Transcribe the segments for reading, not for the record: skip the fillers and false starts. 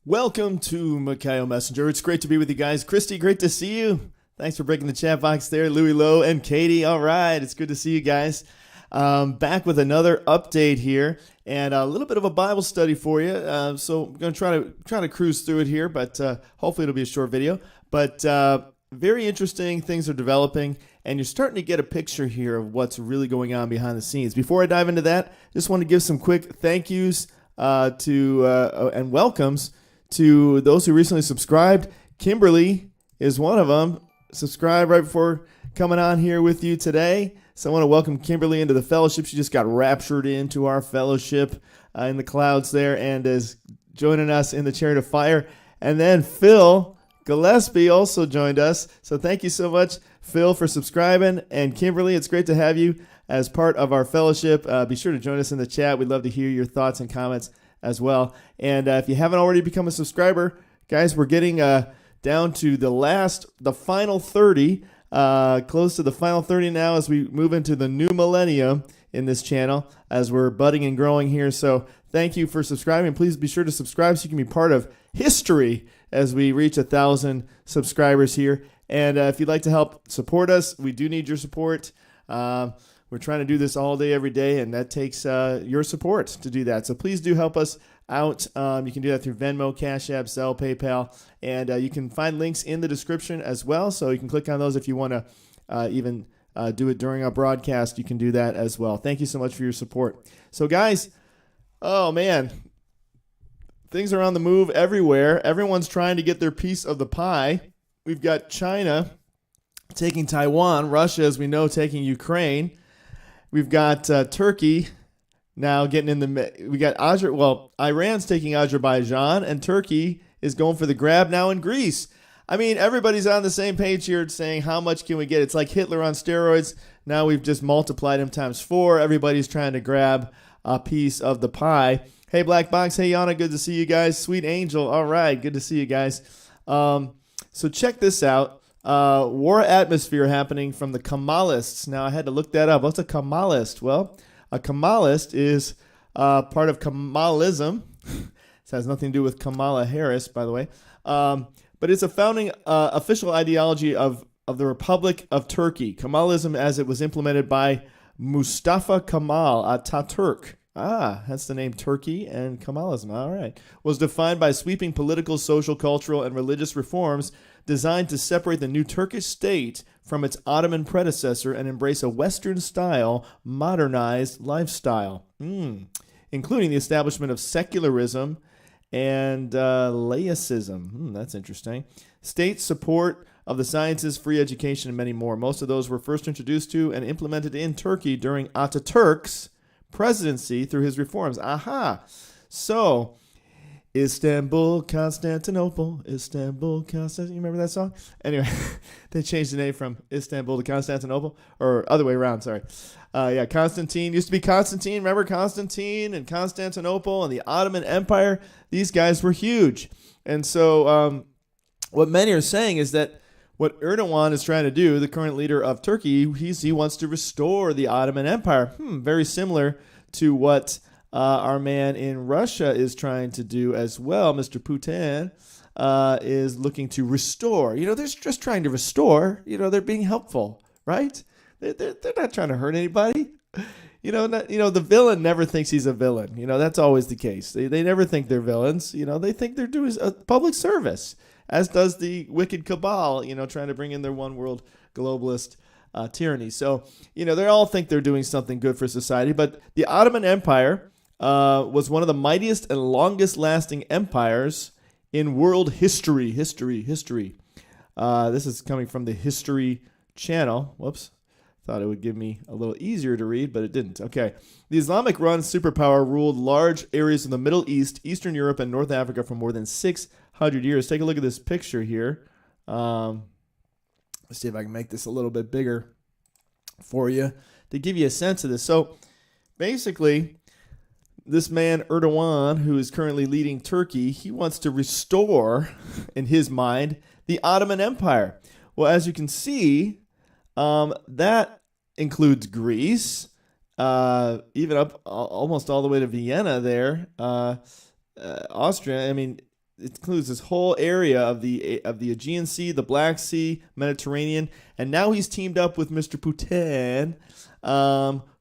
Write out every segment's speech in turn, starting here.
Welcome to Mikhail Messenger. It's great to be with you guys. Christy, great to see you. Thanks for breaking the chat box there. Louie Lowe and Katie. All right, it's good to see you guys. Back with another update here and a little bit of a Bible study for you. So I'm going to try to cruise through it here, but hopefully it'll be a short video. But very interesting things are developing, and you're starting to get a picture here of what's really going on behind the scenes. Before I dive into that, just want to give some quick thank yous and welcomes to those who recently subscribed. Kimberly is one of them. Subscribe right before coming on here with you today. So I want to welcome Kimberly into the fellowship. She just got raptured into our fellowship in the clouds there and is joining us in the chariot of fire. And then Phil Gillespie also joined us. So thank you so much, Phil, for subscribing. And Kimberly, it's great to have you as part of our fellowship. Be sure to join us in the chat. We'd love to hear your thoughts and comments as well. And if you haven't already become a subscriber, guys, we're getting down to the final 30, close to the final 30 now as we move into the new millennium in this channel as we're budding and growing here. So thank you for subscribing. Please be sure to subscribe so you can be part of history as we reach 1,000 subscribers here. And if you'd like to help support us, we do need your support. We're trying to do this all day, every day, and that takes your support to do that. So please do help us out. You can do that through Venmo, Cash App, Zelle, PayPal, and you can find links in the description as well. So you can click on those if you want to even do it during our broadcast. You can do that as well. Thank you so much for your support. So guys, oh man, things are on the move everywhere. Everyone's trying to get their piece of the pie. We've got China taking Taiwan, Russia, as we know, taking Ukraine. We've got Turkey now getting in the. We got Iran's taking Azerbaijan, and Turkey is going for the grab now in Greece. I mean, everybody's on the same page here saying how much can we get? It's like Hitler on steroids. Now we've just multiplied him times 4. Everybody's trying to grab a piece of the pie. Hey, Black Box. Hey, Yana. Good to see you guys. Sweet Angel. All right. Good to see you guys. So check this out. War atmosphere happening from the Kemalists. Now, I had to look that up. What's a Kemalist? Well, a Kemalist is part of Kemalism. This has nothing to do with Kamala Harris, by the way. But it's a founding official ideology of the Republic of Turkey. Kemalism as it was implemented by Mustafa Kemal Ataturk. That's the name, Turkey and Kemalism. All right. Was defined by sweeping political, social, cultural, and religious reforms designed to separate the new Turkish state from its Ottoman predecessor and embrace a Western-style, modernized lifestyle, including the establishment of secularism and laicism. That's interesting. State support of the sciences, free education, and many more. Most of those were first introduced to and implemented in Turkey during Ataturk's presidency through his reforms. So Istanbul, Constantinople, Istanbul, Constantinople. You remember that song? Anyway, they changed the name from Istanbul to Constantinople, or other way around, sorry. Constantine used to be Constantine. Remember Constantine and Constantinople and the Ottoman Empire? These guys were huge. And so what many are saying is that what Erdogan is trying to do, the current leader of Turkey, he wants to restore the Ottoman Empire. Very similar to what our man in Russia is trying to do as well. Mr. Putin is looking to restore. They're just trying to restore. They're being helpful, right? They're not trying to hurt anybody. The villain never thinks he's a villain. That's always the case. They never think they're villains. They think they're doing a public service, as does the wicked cabal, trying to bring in their one world globalist tyranny. So, they all think they're doing something good for society. But the Ottoman Empire was one of the mightiest and longest lasting empires in world history. This is coming from the History Channel. Whoops. Thought it would give me a little easier to read, but it didn't. Okay. The Islamic-run superpower ruled large areas in the Middle East, Eastern Europe, and North Africa for more than 600 years. Take a look at this picture here. Let's see if I can make this a little bit bigger for you to give you a sense of this. So basically, this man Erdogan, who is currently leading Turkey, he wants to restore, in his mind, the Ottoman Empire. Well, as you can see, that includes Greece, even up almost all the way to Vienna there, Austria. I mean, it includes this whole area of the Aegean Sea, the Black Sea, Mediterranean, and now he's teamed up with Mr. Putin,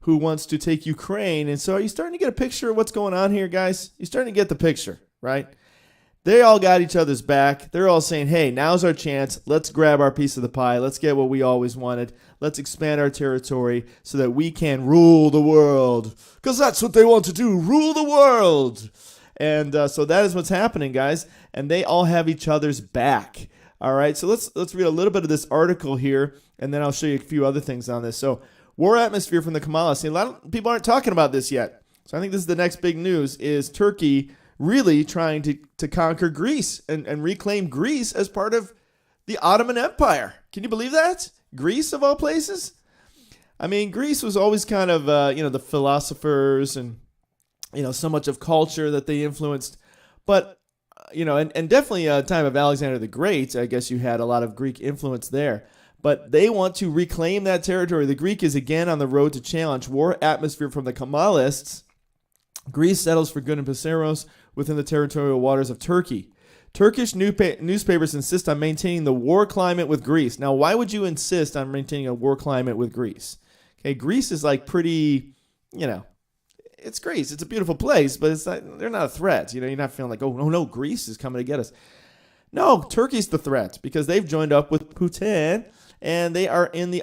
who wants to take Ukraine. And so, are you starting to get a picture of what's going on here, guys? You're starting to get the picture, right? They all got each other's back. They're all saying, hey, now's our chance. Let's grab our piece of the pie. Let's get what we always wanted. Let's expand our territory so that we can rule the world. Because that's what they want to do, rule the world. And so that is what's happening, guys. And they all have each other's back. All right, so let's read a little bit of this article here, and then I'll show you a few other things on this. So, war atmosphere from the Kamala. See, a lot of people aren't talking about this yet. So I think this is the next big news, is Turkey really trying to conquer Greece and reclaim Greece as part of the Ottoman Empire. Can you believe that? Greece, of all places? I mean, Greece was always kind of, the philosophers and, so much of culture that they influenced. But, and definitely time of Alexander the Great, I guess you had a lot of Greek influence there. But they want to reclaim that territory. The Greek is again on the road to challenge. War atmosphere from the Kemalists. Greece settles for good in Pissarros within the territorial waters of Turkey. Turkish newspapers insist on maintaining the war climate with Greece. Now, why would you insist on maintaining a war climate with Greece? Okay, Greece is like pretty, it's Greece. It's a beautiful place, but it's not, they're not a threat. You're not feeling like, oh, no, Greece is coming to get us. No, Turkey's the threat because they've joined up with Putin, and they are in the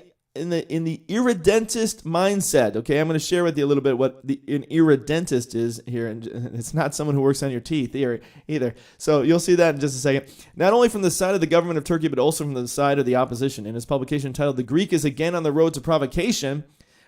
irredentist mindset. Okay, I'm going to share with you a little bit what an irredentist is here, and it's not someone who works on your teeth either. So you'll see that in just a second. Not only from the side of the government of Turkey, but also from the side of the opposition. In his publication titled "The Greek is Again on the Road to Provocation,"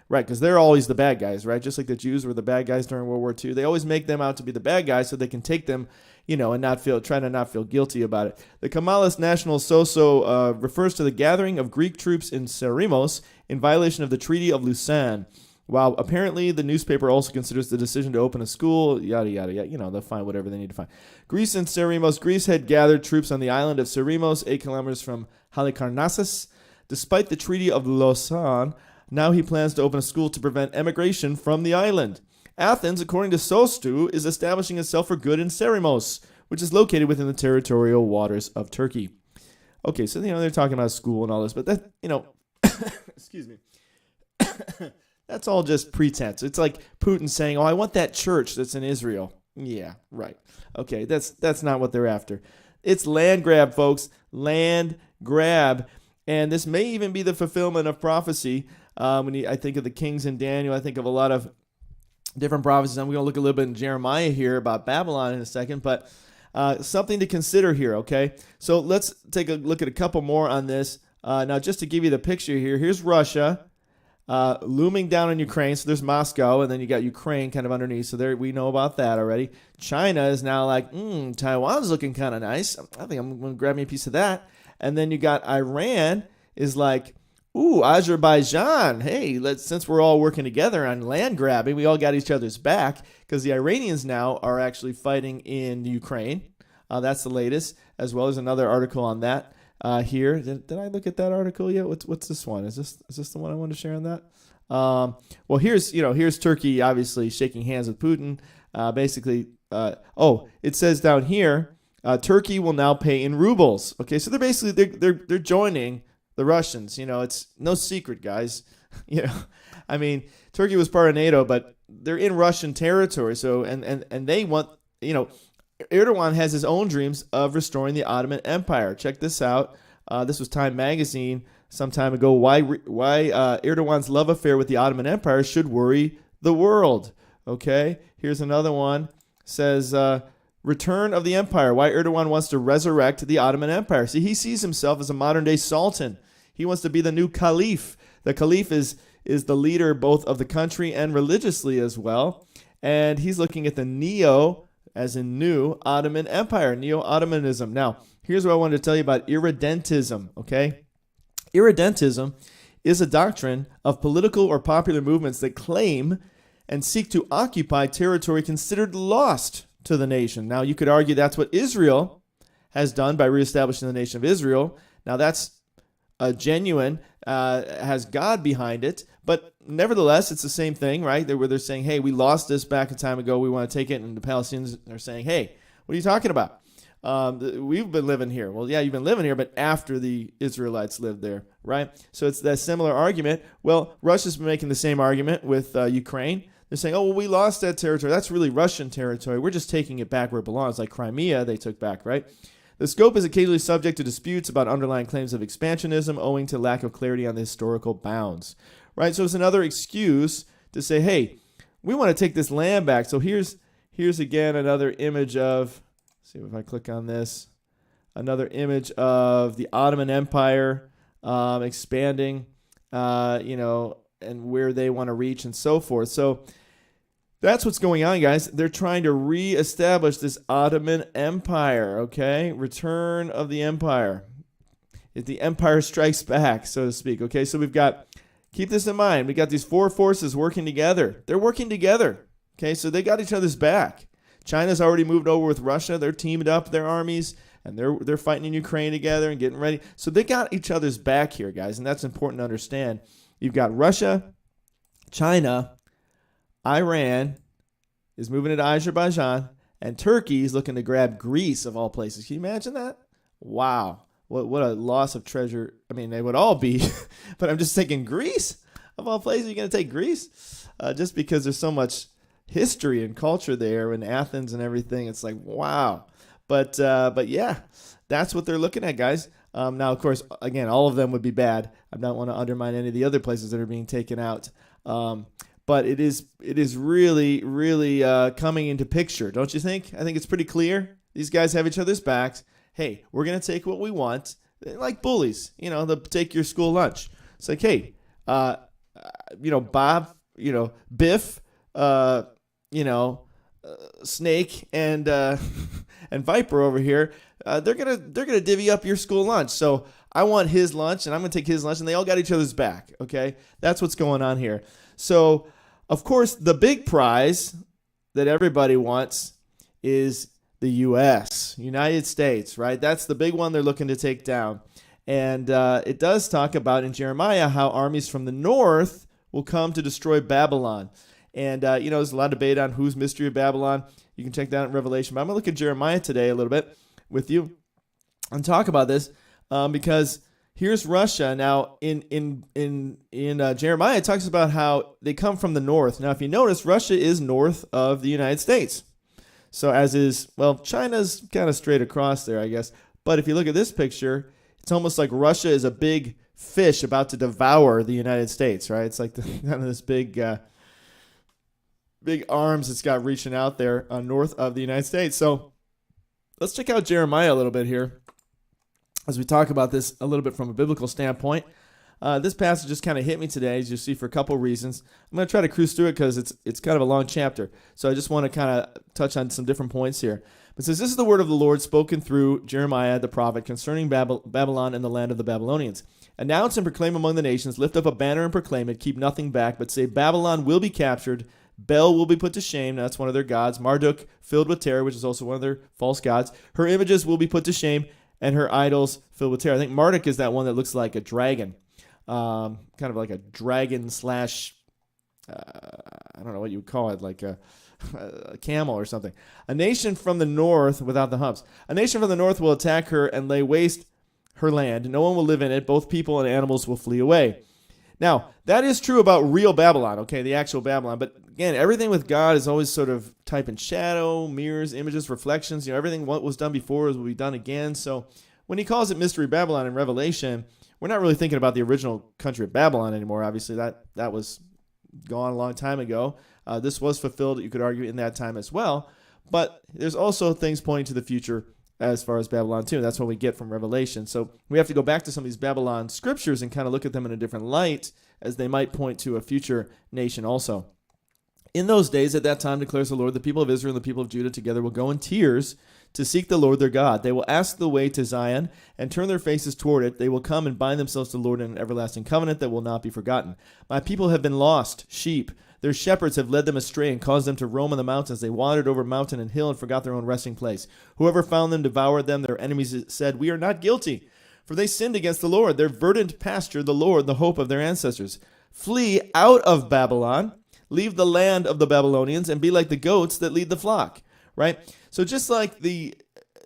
right? Because they're always the bad guys, right? Just like the Jews were the bad guys during World War II. They always make them out to be the bad guys so they can take them, and try to not feel guilty about it. The Kemalist National Soso refers to the gathering of Greek troops in Serimos in violation of the Treaty of Lausanne. While apparently the newspaper also considers the decision to open a school, yada, yada, yada. They'll find whatever they need to find. Greece and Serimos. Greece had gathered troops on the island of Serimos, 8 kilometers from Halikarnassus. Despite the Treaty of Lausanne, now he plans to open a school to prevent emigration from the island. Athens, according to Sostu, is establishing itself for good in Serimos, which is located within the territorial waters of Turkey. Okay, so, they're talking about school and all this, but that, excuse me, that's all just pretense. It's like Putin saying, oh, I want that church that's in Israel. Yeah, right. Okay, that's not what they're after. It's land grab, folks, land grab. And this may even be the fulfillment of prophecy. I think of the kings in Daniel, I think of a lot of different prophecies. I'm going to look a little bit in Jeremiah here about Babylon in a second, but something to consider here, okay? So let's take a look at a couple more on this. Now, just to give you the picture here, here's Russia looming down on Ukraine. So there's Moscow, and then you got Ukraine kind of underneath. So there, we know about that already. China is now like, Taiwan's looking kind of nice. I think I'm going to grab me a piece of that. And then you got Iran is like, ooh, Azerbaijan. Hey, since we're all working together on land grabbing, we all got each other's back because the Iranians now are actually fighting in Ukraine. That's the latest, as well as another article on that here. Did I look at that article yet? What's this one? Is this the one I want to share on that? Well, here's Turkey obviously shaking hands with Putin. It says down here, Turkey will now pay in rubles. Okay, so they're joining the Russians. It's no secret, guys. I mean, Turkey was part of NATO, but they're in Russian territory. So and they want, Erdogan has his own dreams of restoring the Ottoman Empire. Check this out. This was Time magazine some time ago. Why Erdogan's love affair with the Ottoman Empire should worry the world. Okay, here's another one. Says return of the empire. Why Erdogan wants to resurrect the Ottoman Empire. See, he sees himself as a modern day sultan. He wants to be the new caliph. The caliph is the leader both of the country and religiously as well. And he's looking at the neo, as in new, Ottoman Empire, Neo-Ottomanism. Now, here's what I wanted to tell you about irredentism, okay? Irredentism is a doctrine of political or popular movements that claim and seek to occupy territory considered lost to the nation. Now, you could argue that's what Israel has done by reestablishing the nation of Israel. Now, that's a genuine, has God behind it, but nevertheless, it's the same thing, right? Where they're saying, hey, we lost this back a time ago, we want to take it, and the Palestinians are saying, hey, what are you talking about? we've been living here. Well, yeah, you've been living here, but after the Israelites lived there, right? So it's that similar argument. Well, Russia's been making the same argument with Ukraine. They're saying, oh, well, we lost that territory. That's really Russian territory. We're just taking it back where it belongs, like Crimea they took back, right? The scope is occasionally subject to disputes about underlying claims of expansionism owing to lack of clarity on the historical bounds, right? So it's another excuse to say, hey, we want to take this land back. So here's again another image of, let's see if I click on this, another image of the Ottoman Empire expanding, and where they want to reach and so forth. So that's what's going on, guys. They're trying to reestablish this Ottoman Empire, okay? Return of the empire. If the empire strikes back, so to speak, okay? So we've got, keep this in mind, we got these four forces working together. They're working together, okay? So they got each other's back. China's already moved over with Russia. They're teamed up their armies, and they're fighting in Ukraine together and getting ready. So they got each other's back here, guys, and that's important to understand. You've got Russia, China, Iran is moving into Azerbaijan, and Turkey is looking to grab Greece of all places. Can you imagine that? Wow. What a loss of treasure. I mean, they would all be, but I'm just thinking Greece of all places. You're going to take Greece just because there's so much history and culture there and Athens and everything. It's like, wow. But yeah, that's what they're looking at, guys. Now, of course, again, all of them would be bad. I don't want to undermine any of the other places that are being taken out. But it is really, really coming into picture, don't you think? I think it's pretty clear. These guys have each other's backs. Hey, we're going to take what we want. They're like bullies, they'll take your school lunch. It's like, hey, Bob, Biff, Snake and and Viper over here, they're gonna divvy up your school lunch. So I want his lunch, and I'm gonna take his lunch, and they all got each other's back. Okay, that's what's going on here. So, of course, the big prize that everybody wants is the U.S., United States, right? That's the big one they're looking to take down. And it does talk about in Jeremiah how armies from the north will come to destroy Babylon. And, there's a lot of debate on whose mystery of Babylon. You can check that out in Revelation. But I'm going to look at Jeremiah today a little bit with you and talk about this because here's Russia. Now, in Jeremiah, it talks about how they come from the north. Now, if you notice, Russia is north of the United States. So as is, China's kind of straight across there, I guess. But if you look at this picture, it's almost like Russia is a big fish about to devour the United States, right? It's like kind of this big arms it's got reaching out there north of the United States. So let's check out Jeremiah a little bit here as we talk about this a little bit from a biblical standpoint. This passage just kind of hit me today, as you see, for a couple of reasons. I'm going to try to cruise through it because it's kind of a long chapter. So I just want to kind of touch on some different points here. It says, this is the word of the Lord spoken through Jeremiah the prophet concerning Babylon and the land of the Babylonians. Announce and proclaim among the nations, lift up a banner and proclaim it, keep nothing back, but say Babylon will be captured, Bel will be put to shame. That's one of their gods. Marduk, filled with terror, which is also one of their false gods. Her images will be put to shame, and her idols filled with terror. I think Marduk is that one that looks like a dragon. Kind of like a dragon slash, I don't know what you would call it, like a camel or something. A nation from the north without the humps. A nation from the north will attack her and lay waste her land. No one will live in it. Both people and animals will flee away. Now, that is true about real Babylon, okay, the actual Babylon. But again, everything with God is always sort of type in shadow, mirrors, images, reflections. Everything what was done before will be done again. So when he calls it Mystery Babylon in Revelation, we're not really thinking about the original country of Babylon anymore. Obviously, that was gone a long time ago. This was fulfilled, you could argue, in that time as well. But there's also things pointing to the future as far as Babylon too. That's what we get from Revelation. So we have to go back to some of these Babylon scriptures and kind of look at them in a different light, as they might point to a future nation also. In those days, at that time, declares the Lord, the people of Israel and the people of Judah together will go in tears to seek the Lord their God. They will ask the way to Zion and turn their faces toward it. They will come and bind themselves to the Lord in an everlasting covenant that will not be forgotten. My people have been lost sheep. Their shepherds have led them astray and caused them to roam on the mountains. They wandered over mountain and hill and forgot their own resting place. Whoever found them devoured them. Their enemies said, we are not guilty, for they sinned against the Lord. Their verdant pasture, the Lord, the hope of their ancestors. Flee out of Babylon, leave the land of the Babylonians, and be like the goats that lead the flock. Right? So just like the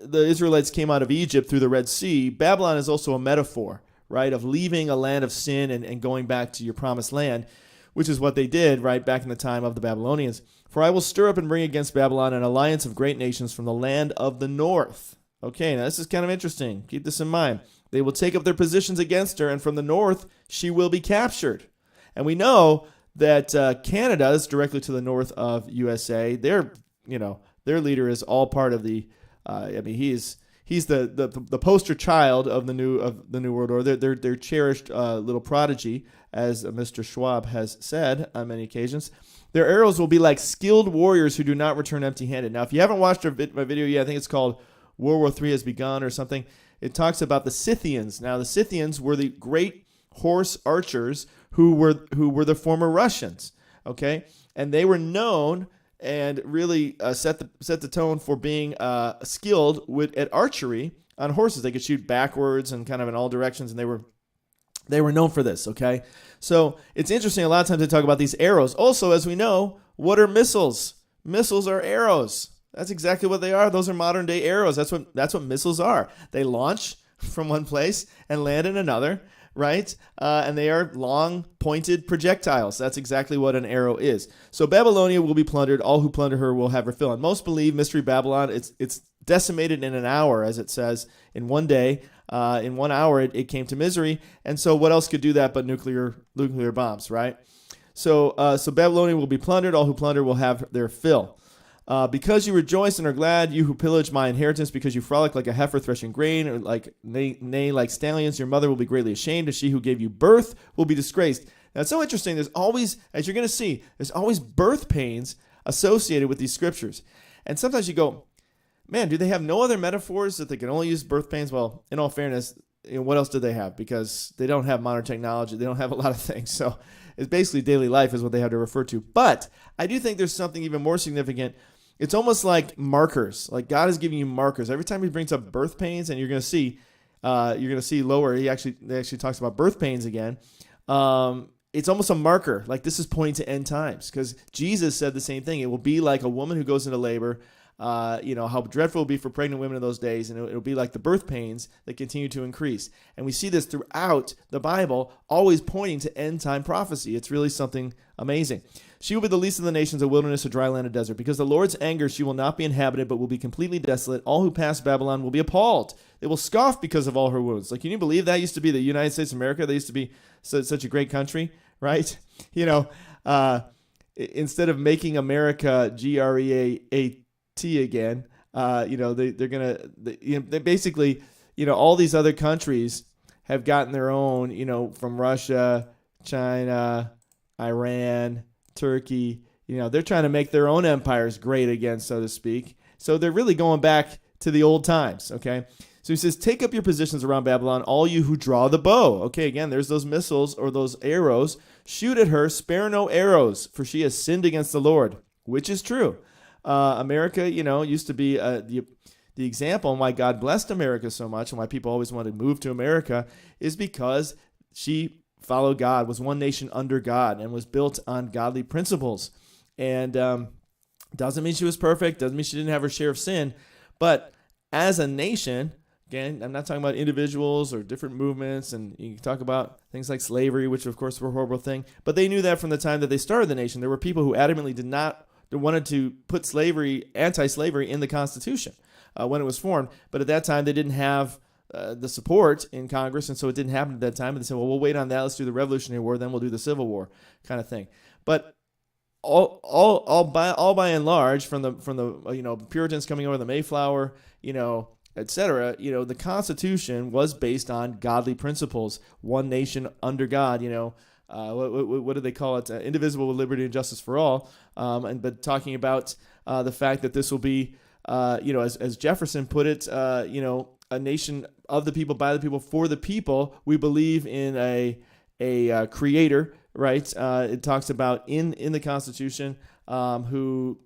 the Israelites came out of Egypt through the Red Sea, Babylon is also a metaphor, right, of leaving a land of sin and going back to your promised land, which is what they did, right, back in the time of the Babylonians. For I will stir up and bring against Babylon an alliance of great nations from the land of the north. Okay, now this is kind of interesting. Keep this in mind. They will take up their positions against her, and from the north she will be captured. And we know that Canada is directly to the north of USA. Their leader is all part of the. He's the poster child of the new world order. They're cherished little prodigy, as Mr. Schwab has said on many occasions. Their arrows will be like skilled warriors who do not return empty-handed. Now, if you haven't watched my video yet, I think it's called World War III Has Begun or something. It talks about the Scythians. Now, the Scythians were the great horse archers who were the former Russians. Okay, and they were known and really set the tone for being skilled at archery on horses. They could shoot backwards and kind of in all directions, and they were known for this. Okay, so it's interesting. A lot of times they talk about these arrows. Also, as we know, what are missiles? Missiles are arrows. That's exactly what they are. Those are modern day arrows. That's what missiles are. They launch from one place and land in another, right? And they are long pointed projectiles. That's exactly what an arrow is. So Babylonia will be plundered. All who plunder her will have her fill. And most believe Mystery Babylon, it's decimated in an hour, as it says, in one day. In 1 hour, it came to misery. And so what else could do that but nuclear bombs, right? So Babylonia will be plundered. All who plunder will have their fill. Because you rejoice and are glad, you who pillage my inheritance, because you frolic like a heifer threshing grain, or like neigh like stallions, your mother will be greatly ashamed, and she who gave you birth will be disgraced. Now, it's so interesting. There's always, as you're going to see, there's always birth pains associated with these scriptures. And sometimes you go, man, do they have no other metaphors that they can only use birth pains? Well, in all fairness, what else do they have? Because they don't have modern technology. They don't have a lot of things. So it's basically daily life is what they have to refer to. But I do think there's something even more significant. It's almost like markers. Like God is giving you markers. Every time he brings up birth pains, and you're going to see lower, they actually talks about birth pains again. It's almost a marker. Like this is pointing to end times, because Jesus said the same thing. It will be like a woman who goes into labor. How dreadful it will be for pregnant women in those days, and it'll be like the birth pains that continue to increase. And we see this throughout the Bible, always pointing to end time prophecy. It's really something amazing. She will be the least of the nations, a wilderness, a dry land, a desert. Because the Lord's anger, she will not be inhabited, but will be completely desolate. All who pass Babylon will be appalled. They will scoff because of all her wounds. Like, can you believe that used to be the United States of America? They used to be such a great country, right? Instead of making America GREAT again, they basically, all these other countries have gotten their own, from Russia, China, Iran, Turkey, they're trying to make their own empires great again, so to speak. So they're really going back to the old times, okay? So he says, take up your positions around Babylon, all you who draw the bow. Okay, again, there's those missiles or those arrows. Shoot at her, spare no arrows, for she has sinned against the Lord, which is true. America, used to be the example, and why God blessed America so much and why people always wanted to move to America is because she followed God, was one nation under God, and was built on godly principles. And doesn't mean she was perfect, doesn't mean she didn't have her share of sin, but as a nation, again, I'm not talking about individuals or different movements, and you can talk about things like slavery, which of course were a horrible thing, but they knew that from the time that they started the nation. There were people who adamantly wanted to put anti-slavery in the Constitution when it was formed, but at that time they didn't have the support in Congress, and so it didn't happen at that time. And they said, well, we'll wait on that. Let's do the Revolutionary War, then we'll do the Civil War, kind of thing. But all by and large, from the Puritans coming over, the Mayflower, etc. The Constitution was based on godly principles, one nation under God. What do they call it? Indivisible with liberty and justice for all. But talking about the fact that this will be, as Jefferson put it, a nation of the people, by the people, for the people. We believe in a creator, right? It talks about in the Constitution who,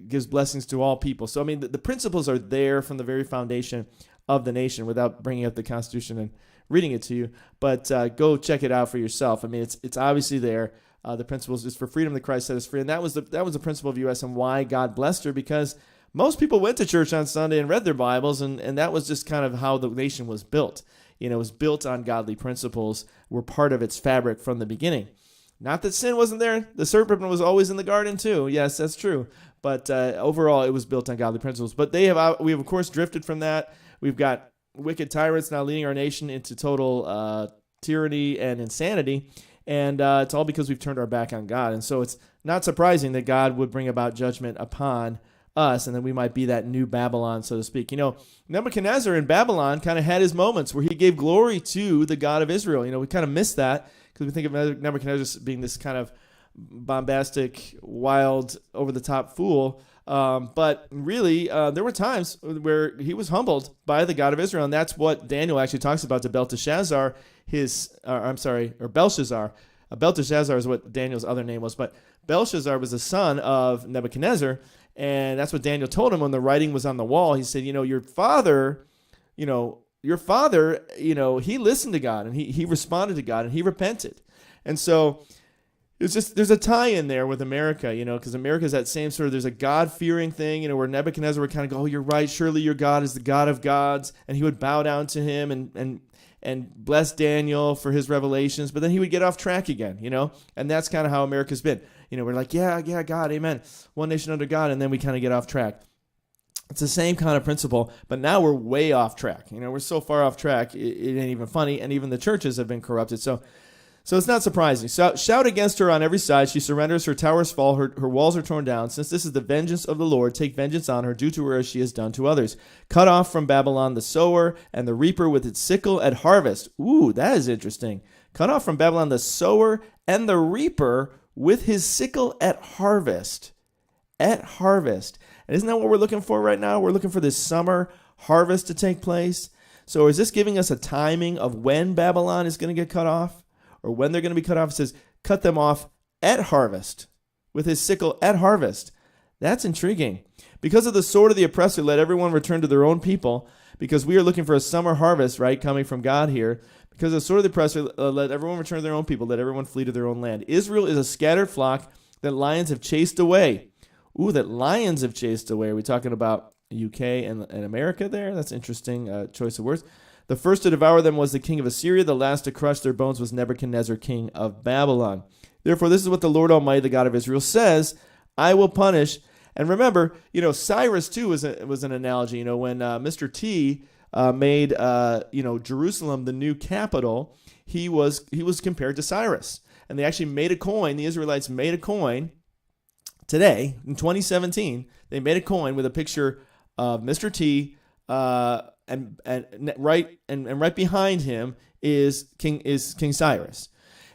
gives blessings to all people. So, the principles are there from the very foundation of the nation without bringing up the Constitution and reading it to you. But go check it out for yourself. It's obviously there. The principles is for freedom that Christ set us free. And that was the principle of U.S. and why God blessed her, because most people went to church on Sunday and read their Bibles, and that was just kind of how the nation was built. It was built on godly principles, were part of its fabric from the beginning. Not that sin wasn't there. The serpent was always in the garden too. Yes, that's true. But overall, it was built on godly principles. But we have, of course, drifted from that. We've got wicked tyrants now leading our nation into total tyranny and insanity. And it's all because we've turned our back on God. And so it's not surprising that God would bring about judgment upon us, and then we might be that new Babylon, so to speak. Nebuchadnezzar in Babylon kind of had his moments where he gave glory to the God of Israel. We kind of miss that because we think of Nebuchadnezzar being this kind of bombastic, wild, over-the-top fool. But really, there were times where he was humbled by the God of Israel, and that's what Daniel actually talks about to Belteshazzar, Belshazzar. Belteshazzar is what Daniel's other name was, but Belshazzar was the son of Nebuchadnezzar, and that's what Daniel told him when the writing was on the wall. He said, your father, he listened to God, and he responded to God, and he repented. And so there's a tie-in there with America, because America's that same sort of, there's a God-fearing thing, where Nebuchadnezzar would kind of go, oh, you're right, surely your God is the God of gods, and he would bow down to him and bless Daniel for his revelations, but then he would get off track again, and that's kind of how America's been. We're like, yeah, God, amen, one nation under God, and then we kind of get off track. It's the same kind of principle, but now we're way off track. We're so far off track, it ain't even funny, and even the churches have been corrupted, so it's not surprising. So shout against her on every side. She surrenders, her towers fall, her walls are torn down. Since this is the vengeance of the Lord, take vengeance on her, do to her as she has done to others. Cut off from Babylon the sower and the reaper with its sickle at harvest. Ooh, that is interesting. Cut off from Babylon the sower and the reaper with his sickle at harvest. At harvest. And isn't that what we're looking for right now? We're looking for this summer harvest to take place. So is this giving us a timing of when Babylon is going to get cut off? Or when they're going to be cut off? It says, cut them off at harvest, with his sickle at harvest. That's intriguing. Because of the sword of the oppressor, let everyone return to their own people, because we are looking for a summer harvest, right, coming from God here. Because of the sword of the oppressor, let everyone return to their own people, let everyone flee to their own land. Israel is a scattered flock that lions have chased away. Ooh, that lions have chased away. Are we talking about UK and America there? That's interesting choice of words. The first to devour them was the king of Assyria. The last to crush their bones was Nebuchadnezzar, king of Babylon. Therefore, this is what the Lord Almighty, the God of Israel, says: I will punish. And remember, Cyrus too was an analogy. When Mr. T made Jerusalem the new capital, he was compared to Cyrus. And they actually made a coin. The Israelites made a coin today in 2017. They made a coin with a picture of Mr. T. And right behind him is King Cyrus.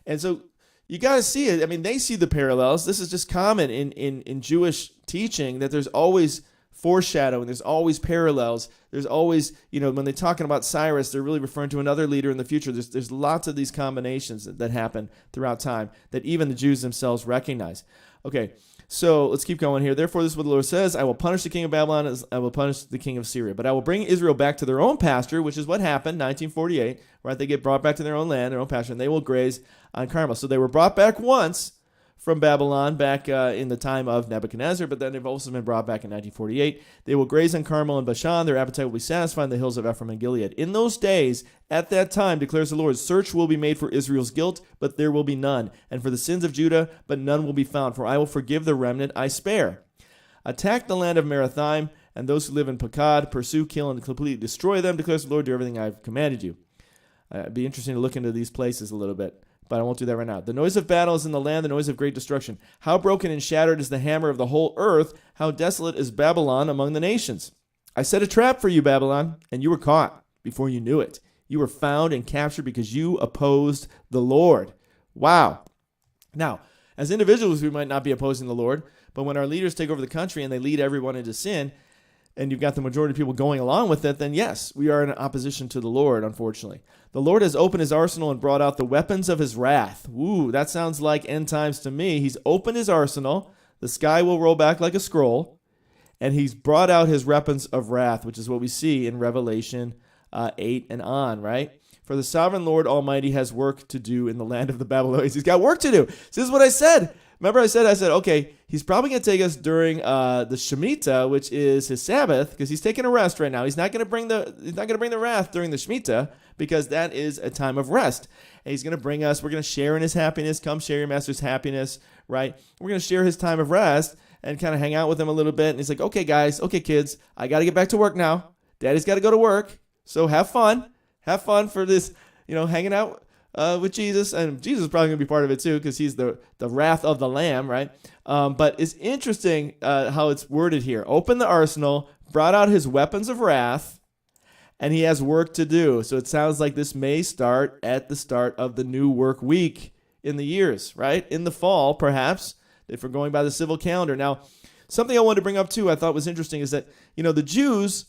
And so you got to see it. I mean, they see the parallels. This is just common in Jewish teaching, that there's always foreshadowing. There's always parallels. There's always, when they're talking about Cyrus, they're really referring to another leader in the future. There's lots of these combinations that happen throughout time that even the Jews themselves recognize. Okay, so let's keep going here. Therefore, this is what the Lord says: I will punish the king of Babylon as I will punish the king of Syria. But I will bring Israel back to their own pasture, which is what happened, 1948, right? They get brought back to their own land, their own pasture, and they will graze on Carmel. So they were brought back once from Babylon back in the time of Nebuchadnezzar, but then they've also been brought back in 1948. They will graze on Carmel and Bashan. Their appetite will be satisfied in the hills of Ephraim and Gilead. In those days, at that time, declares the Lord, search will be made for Israel's guilt, but there will be none, and for the sins of Judah, but none will be found, for I will forgive the remnant I spare. Attack the land of Merathaim, and those who live in Pakad, pursue, kill, and completely destroy them, declares the Lord, do everything I have commanded you. It'd be interesting to look into these places a little bit, but I won't do that right now. The noise of battle is in the land, the noise of great destruction. How broken and shattered is the hammer of the whole earth. How desolate is Babylon among the nations. I set a trap for you, Babylon, and you were caught before you knew it. You were found and captured because you opposed the Lord. Wow. Now, as individuals, we might not be opposing the Lord, but when our leaders take over the country and they lead everyone into sin, and you've got the majority of people going along with it, then yes, we are in opposition to the Lord, unfortunately. The Lord has opened his arsenal and brought out the weapons of his wrath. Ooh, that sounds like end times to me. He's opened his arsenal. The sky will roll back like a scroll. And he's brought out his weapons of wrath, which is what we see in Revelation 8 and on, right? For the sovereign Lord Almighty has work to do in the land of the Babylonians. He's got work to do. This is what I said. remember I said, okay, he's probably going to take us during the Shemitah, which is his Sabbath, because he's taking a rest right now. He's not going to bring the wrath during the Shemitah, because that is a time of rest. And he's going to bring us, we're going to share in his happiness. Come share your master's happiness, right? We're going to share his time of rest and kind of hang out with him a little bit. And he's like, okay, guys, okay, kids, I got to get back to work now. Daddy's got to go to work. So have fun. Have fun for this, hanging out with Jesus. And Jesus is probably going to be part of it too, because he's the wrath of the Lamb, right? But it's interesting how it's worded here. Opened the arsenal, brought out his weapons of wrath, and he has work to do. So it sounds like this may start at the start of the new work week in the years, right? In the fall, perhaps, if we're going by the civil calendar. Now, something I wanted to bring up too, I thought was interesting, is that, the Jews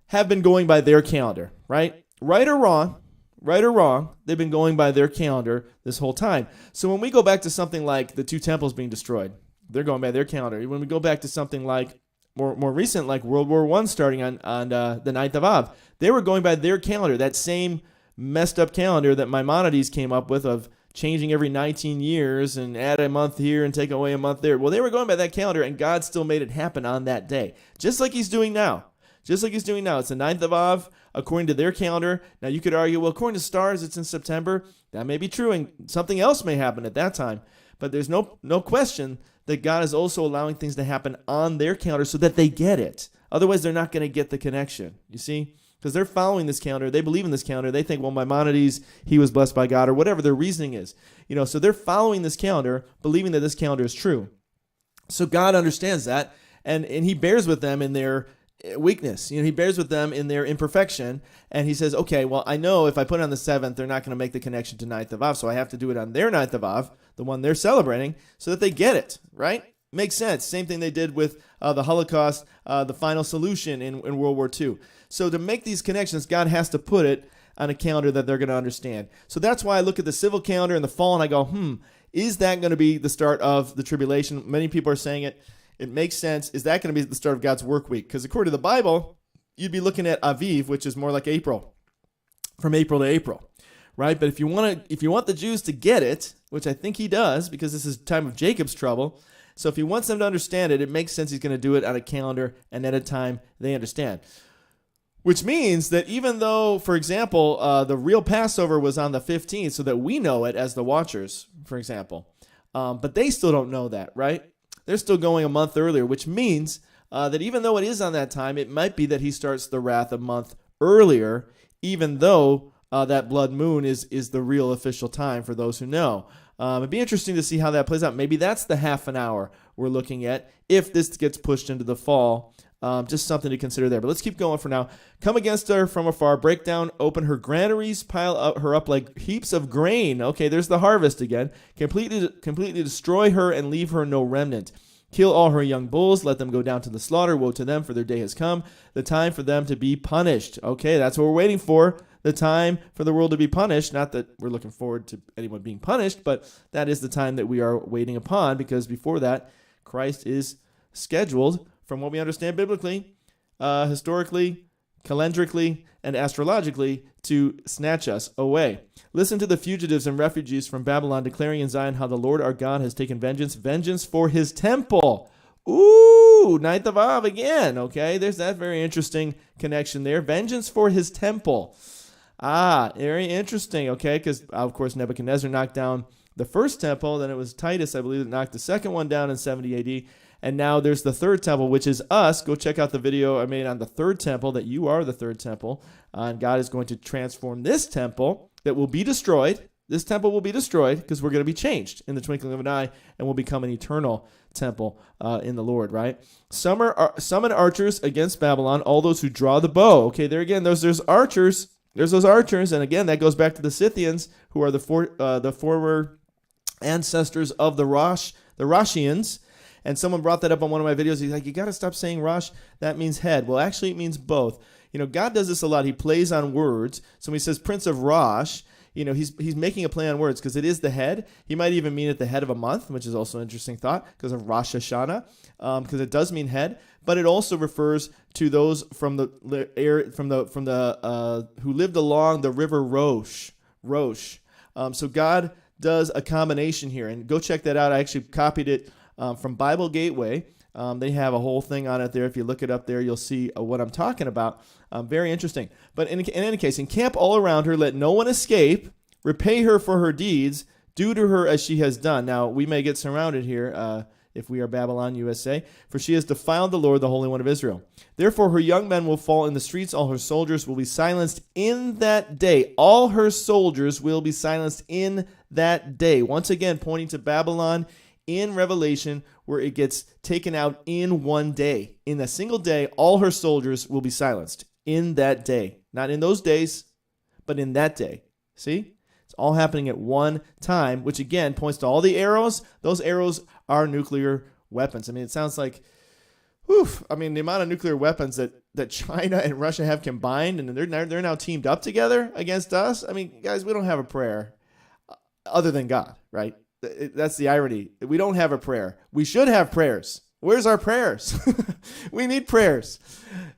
have been going by their calendar, right? Right or wrong, they've been going by their calendar this whole time. So when we go back to something like the two temples being destroyed, they're going by their calendar. When we go back to something like more recent, like World War I starting on the 9th of Av, they were going by their calendar, that same messed up calendar that Maimonides came up with of changing every 19 years and add a month here and take away a month there. Well, they were going by that calendar, and God still made it happen on that day, just like he's doing now. It's the 9th of Av, according to their calendar. Now, you could argue, well, according to stars, it's in September. That may be true, and something else may happen at that time. But there's no question that God is also allowing things to happen on their calendar so that they get it. Otherwise, they're not going to get the connection, you see? Because they're following this calendar. They believe in this calendar. They think, well, Maimonides, he was blessed by God, or whatever their reasoning is. So they're following this calendar, believing that this calendar is true. So God understands that, and he bears with them in their weakness. He bears with them in their imperfection, and he says, okay, well, I know if I put it on the 7th, they're not going to make the connection to 9th of Av, so I have to do it on their 9th of Av, the one they're celebrating, so that they get it, right? Makes sense. Same thing they did with the Holocaust, the final solution in World War II. So to make these connections, God has to put it on a calendar that they're going to understand. So that's why I look at the civil calendar in the fall, and I go, is that going to be the start of the tribulation? Many people are saying it. It makes sense. Is that going to be the start of God's work week? Because according to the Bible, you'd be looking at Aviv, which is more like April, from April to April, right? But if you want the Jews to get it, which I think he does, because this is time of Jacob's trouble, so if he wants them to understand it, it makes sense he's going to do it on a calendar and at a time they understand. Which means that even though, for example, the real Passover was on the 15th, so that we know it as the watchers, for example, but they still don't know that, right? They're still going a month earlier, which means that even though it is on that time, it might be that he starts the wrath a month earlier, even though that blood moon is the real official time for those who know. It'd be interesting to see how that plays out. Maybe that's the half an hour we're looking at if this gets pushed into the fall. Just something to consider there. But let's keep going for now. Come against her from afar, break down, open her granaries, pile her up like heaps of grain. Okay, there's the harvest again. Completely destroy her and leave her no remnant. Kill all her young bulls, let them go down to the slaughter. Woe to them, for their day has come, the time for them to be punished. Okay, that's what we're waiting for, the time for the world to be punished. Not that we're looking forward to anyone being punished, but that is the time that we are waiting upon, because before that, Christ is scheduled, from what we understand biblically, historically, calendarically, and astrologically, to snatch us away. Listen to the fugitives and refugees from Babylon declaring in Zion how the Lord our God has taken vengeance for his temple. Ooh, 9th of Av again. Okay, there's that very interesting connection there. Vengeance for his temple. Very interesting, okay, because, of course, Nebuchadnezzar knocked down the first temple, then it was Titus, I believe, that knocked the second one down in 70 AD. And now there's the third temple, which is us. Go check out the video I made on the third temple, that you are the third temple. And God is going to transform this temple that will be destroyed. This temple will be destroyed because we're going to be changed in the twinkling of an eye and will become an eternal temple in the Lord, right? Summon archers against Babylon, all those who draw the bow. Okay, there again, there's archers. There's those archers. And again, that goes back to the Scythians, who are the former ancestors of the Roshians. And someone brought that up on one of my videos. He's like, you got to stop saying Rosh. That means head. Well, actually, it means both. God does this a lot. He plays on words. So when he says Prince of Rosh, he's making a play on words because it is the head. He might even mean at the head of a month, which is also an interesting thought because of Rosh Hashanah, because it does mean head. But it also refers to those from the who lived along the river Rosh. So God does a combination here. And go check that out. I actually copied it from Bible Gateway. They have a whole thing on it there. If you look it up there, you'll see what I'm talking about. Very interesting. But in any case, encamp all around her, let no one escape, repay her for her deeds, do to her as she has done. Now, we may get surrounded here if we are Babylon, USA, for she has defiled the Lord, the Holy One of Israel. Therefore, her young men will fall in the streets, all her soldiers will be silenced in that day. All her soldiers will be silenced in that day. Once again, pointing to Babylon in Revelation, where it gets taken out in one day. In a single day, all her soldiers will be silenced in that day. Not in those days, but in that day. See? It's all happening at one time, which again points to all the arrows. Those arrows are nuclear weapons. I mean, it sounds like, I mean, the amount of nuclear weapons that China and Russia have combined, and they're now teamed up together against us. I mean, guys, we don't have a prayer other than God, right? That's the irony. We don't have a prayer. We should have prayers. Where's our prayers? We need prayers.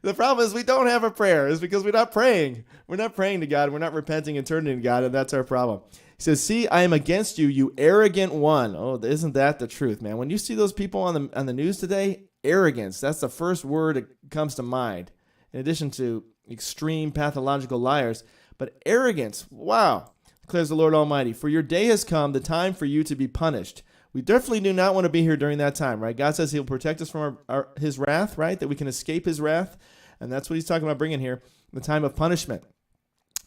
The problem is we don't have a prayer. It's because we're not praying. We're not praying to God. We're not repenting and turning to God, and that's our problem. He says, see, I am against you, you arrogant one. Oh, isn't that the truth, man? When you see those people on the news today, arrogance, that's the first word that comes to mind, in addition to extreme pathological liars. But arrogance, wow, declares the Lord Almighty. For your day has come, the time for you to be punished. We definitely do not want to be here during that time, right? God says he'll protect us from his wrath, right? That we can escape his wrath. And that's what he's talking about bringing here, the time of punishment.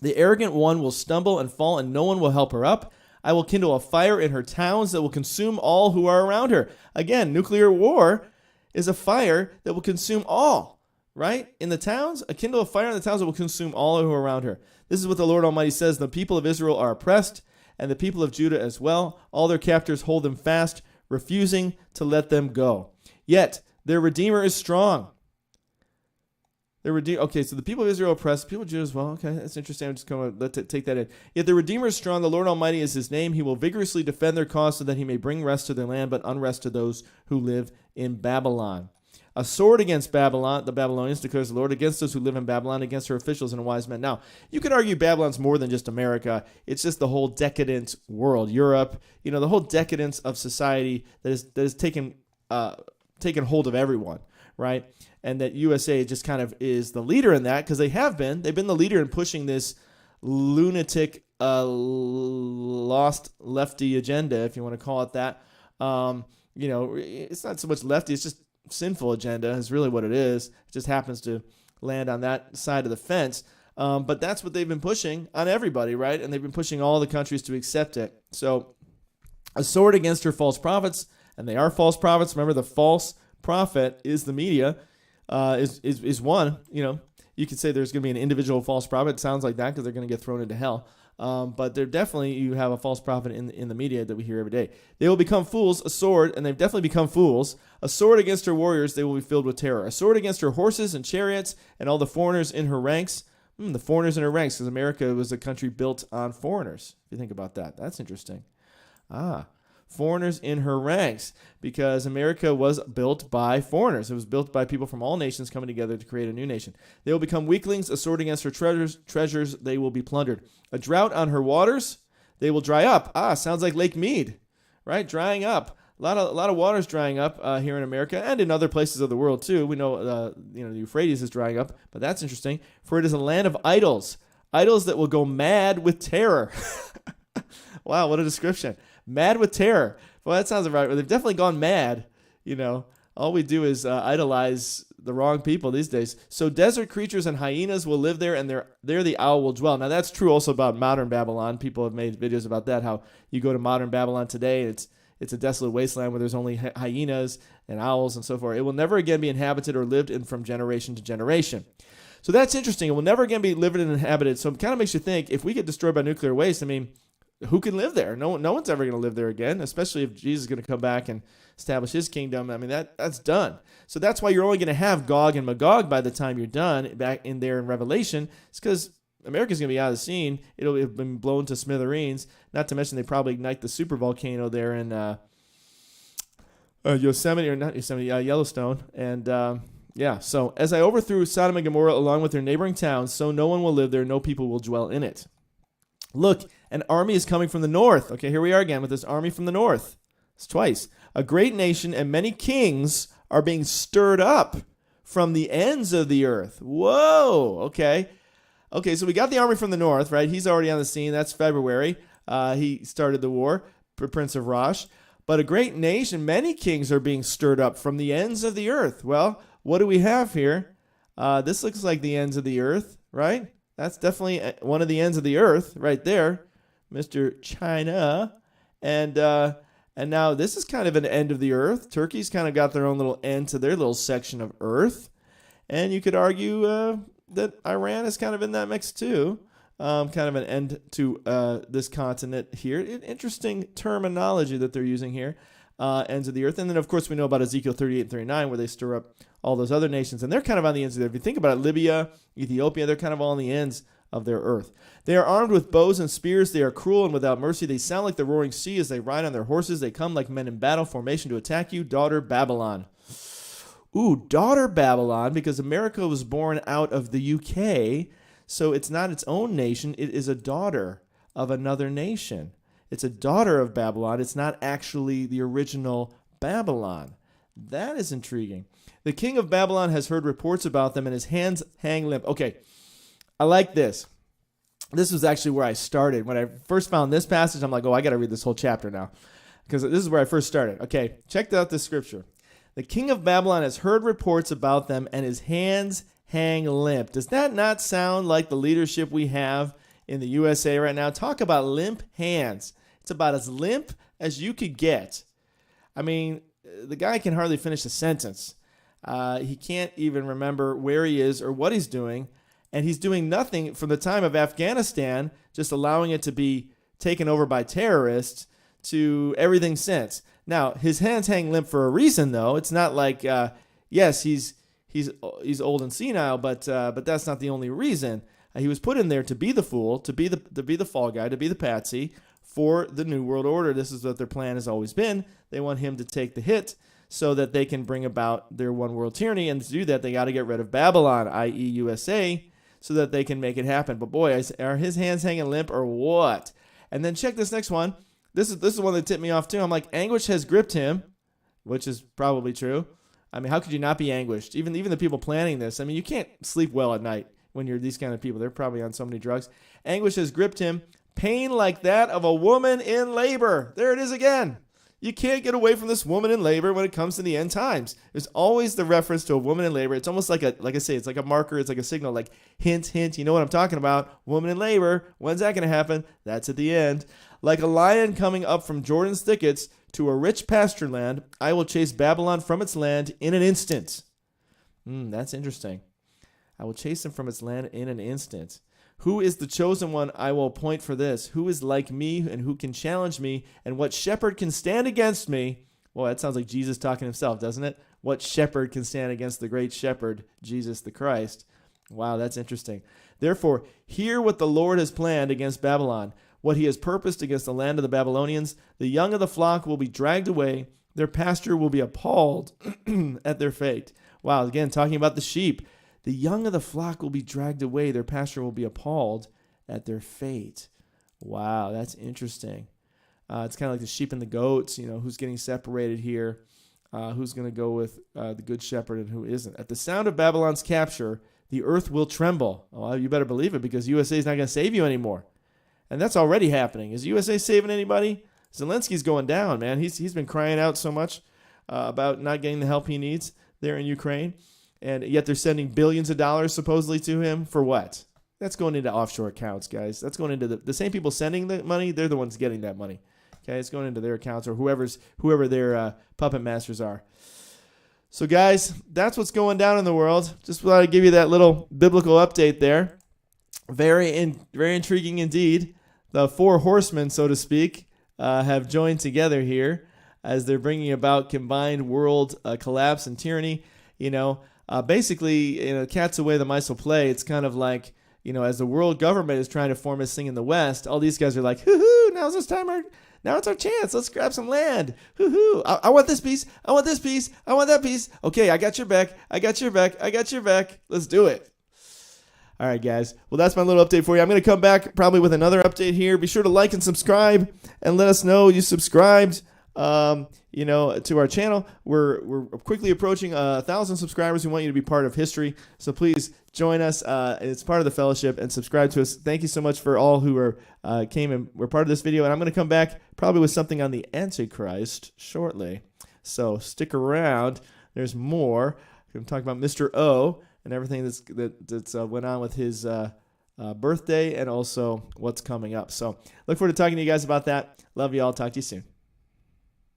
The arrogant one will stumble and fall, and no one will help her up. I will kindle a fire in her towns that will consume all who are around her. Again, nuclear war is a fire that will consume all, right? In the towns, a kindle a fire in the towns that will consume all who are around her. This is what the Lord Almighty says. The people of Israel are oppressed, and the people of Judah as well. All their captors hold them fast, refusing to let them go. Yet their Redeemer is strong. Okay, so the people of Israel are oppressed, people of Judah as well. Okay, that's interesting. I'm just going to take that in. Yet the Redeemer is strong. The Lord Almighty is his name. He will vigorously defend their cause so that he may bring rest to their land, but unrest to those who live in Babylon. A sword against Babylon, the Babylonians, declares the Lord, against those who live in Babylon, against her officials and wise men. Now, you could argue Babylon's more than just America. It's just the whole decadent world, Europe, the whole decadence of society that is taken hold of everyone, right? And that USA just kind of is the leader in that because they've been the leader in pushing this lunatic, lost lefty agenda, if you want to call it that. It's not so much lefty, it's just sinful agenda is really what it is. It just happens to land on that side of the fence. But that's what they've been pushing on everybody, right? And they've been pushing all the countries to accept it. So a sword against her false prophets, and they are false prophets. Remember, the false prophet is the media, is one. You could say there's going to be an individual false prophet. It sounds like that because they're going to get thrown into hell. But you have a false prophet in the media that we hear every day. They will become fools, a sword, and they've definitely become fools. A sword against her warriors, they will be filled with terror. A sword against her horses and chariots and all the foreigners in her ranks. The foreigners in her ranks, because America was a country built on foreigners. If you think about that, that's interesting. Foreigners in her ranks, because America was built by foreigners. It was built by people from all nations coming together to create a new nation. They will become weaklings. A sword against her treasures, they will be plundered. A drought on her waters, they will dry up. Sounds like Lake Mead, right? Drying up. A lot of waters drying up here in America and in other places of the world too. We know, the Euphrates is drying up, but that's interesting. For it is a land of idols that will go mad with terror. Wow, what a description. Mad with terror. Well, that sounds about right. They've definitely gone mad. All we do is idolize the wrong people these days. So desert creatures and hyenas will live there, and there the owl will dwell. Now, that's true also about modern Babylon. People have made videos about that, how you go to modern Babylon today, and it's a desolate wasteland where there's only hyenas and owls and so forth. It will never again be inhabited or lived in from generation to generation. So that's interesting. It will never again be lived and inhabited. So it kind of makes you think, if we get destroyed by nuclear waste, who can live there? No one's ever going to live there again, especially if Jesus is going to come back and establish his kingdom. That's done. So that's why you're only going to have Gog and Magog by the time you're done back in there in Revelation. It's because America's going to be out of the scene. It'll have been blown to smithereens. Not to mention they probably ignite the super volcano there in Yellowstone. And so as I overthrew Sodom and Gomorrah along with their neighboring towns, so no one will live there, no people will dwell in it. Look An army is coming from the north. Okay, here we are again with this army from the north. It's twice. A great nation and many kings are being stirred up from the ends of the earth. Whoa, okay. Okay, so we got the army from the north, right? He's already on the scene. That's February. He started the war, Prince of Rosh. But a great nation, many kings are being stirred up from the ends of the earth. Well, what do we have here? This looks like the ends of the earth, right? That's definitely one of the ends of the earth right there, Mr. China. And now this is kind of an end of the earth. Turkey's kind of got their own little end to their little section of earth. And you could argue that Iran is kind of in that mix too. Kind of an end to this continent here. Interesting terminology that they're using here. Ends of the earth. And then, of course, we know about Ezekiel 38 and 39 where they stir up all those other nations. And they're kind of on the ends of the earth. If you think about it, Libya, Ethiopia, they're kind of all on the ends of their earth. They are armed with bows and spears. They are cruel and without mercy. They sound like the roaring sea as they ride on their horses. They come like men in battle formation to attack you, daughter Babylon. Ooh, daughter Babylon, because America was born out of the UK, so it's not its own nation. It is a daughter of another nation. It's a daughter of Babylon. It's not actually the original Babylon. That is intriguing. The king of Babylon has heard reports about them, and his hands hang limp. Okay, I like this. This was actually where I started. When I first found this passage, I'm like, oh, I got to read this whole chapter now, because this is where I first started. Okay, check out this scripture. The king of Babylon has heard reports about them, and his hands hang limp. Does that not sound like the leadership we have in the USA right now? Talk about limp hands. It's about as limp as you could get. I mean, the guy can hardly finish a sentence. He can't even remember where he is or what he's doing. And he's doing nothing from the time of Afghanistan, just allowing it to be taken over by terrorists, to everything since. Now, his hands hang limp for a reason, though. It's not like, yes, he's old and senile, but that's not the only reason. He was put in there to be the fool, to be the fall guy, to be the patsy for the New World Order. This is what their plan has always been. They want him to take the hit so that they can bring about their one world tyranny. And to do that, they got to get rid of Babylon, i.e. USA, so that they can make it happen. But boy, are his hands hanging limp or what? And then check this next one. This is one that tipped me off too. I'm like, anguish has gripped him, which is probably true. I mean, how could you not be anguished? Even the people planning this. I mean, you can't sleep well at night when you're these kind of people. They're probably on so many drugs. Anguish has gripped him. Pain like that of a woman in labor. There it is again. You can't get away from this woman in labor when it comes to the end times. There's always the reference to a woman in labor. It's almost like I say, it's like a marker. It's like a signal, like hint, hint. You know what I'm talking about. Woman in labor. When's that going to happen? That's at the end. Like a lion coming up from Jordan's thickets to a rich pasture land, I will chase Babylon from its land in an instant. That's interesting. I will chase him from its land in an instant. Who is the chosen one I will appoint for this? Who is like me and who can challenge me? And what shepherd can stand against me? Well, that sounds like Jesus talking himself, doesn't it? What shepherd can stand against the great shepherd, Jesus the Christ? Wow, that's interesting. Therefore, hear what the Lord has planned against Babylon, what he has purposed against the land of the Babylonians. The young of the flock will be dragged away. Their pasture will be appalled at their fate. Wow, again, talking about the sheep. The young of the flock will be dragged away. Their pasture will be appalled at their fate. Wow, that's interesting. It's kind of like the sheep and the goats, who's getting separated here, who's going to go with the good shepherd and who isn't. At the sound of Babylon's capture, the earth will tremble. Well, you better believe it, because USA is not going to save you anymore. And that's already happening. Is USA saving anybody? Zelensky's going down, man. He's been crying out so much about not getting the help he needs there in Ukraine. And yet they're sending billions of dollars supposedly to him for what? That's going into offshore accounts, guys. That's going into the same people sending the money. They're the ones getting that money. Okay, it's going into their accounts or whoever their puppet masters are. So, guys, that's what's going down in the world. Just thought I'd give you that little biblical update there. Very intriguing indeed. The four horsemen, so to speak, have joined together here as they're bringing about combined world collapse and tyranny. Basically, cat's away, the mice will play. It's kind of like, as the world government is trying to form this thing in the West, all these guys are like, hoo-hoo, now it's our chance. Let's grab some land. Hoo-hoo, I want this piece. I want this piece. I want that piece. Okay, I got your back. I got your back. I got your back. Let's do it. All right, guys. Well, that's my little update for you. I'm going to come back probably with another update here. Be sure to like and subscribe, and let us know you subscribed. To our channel. We're quickly approaching 1,000 subscribers. We want you to be part of history, so please join us. It's part of the fellowship, and subscribe to us. Thank you so much for all who came and were part of this video. And I'm going to come back probably with something on the Antichrist shortly. So stick around. There's more. I'm talking about Mr. O and everything that's went on with his birthday, and also what's coming up. So look forward to talking to you guys about that. Love you all. Talk to you soon.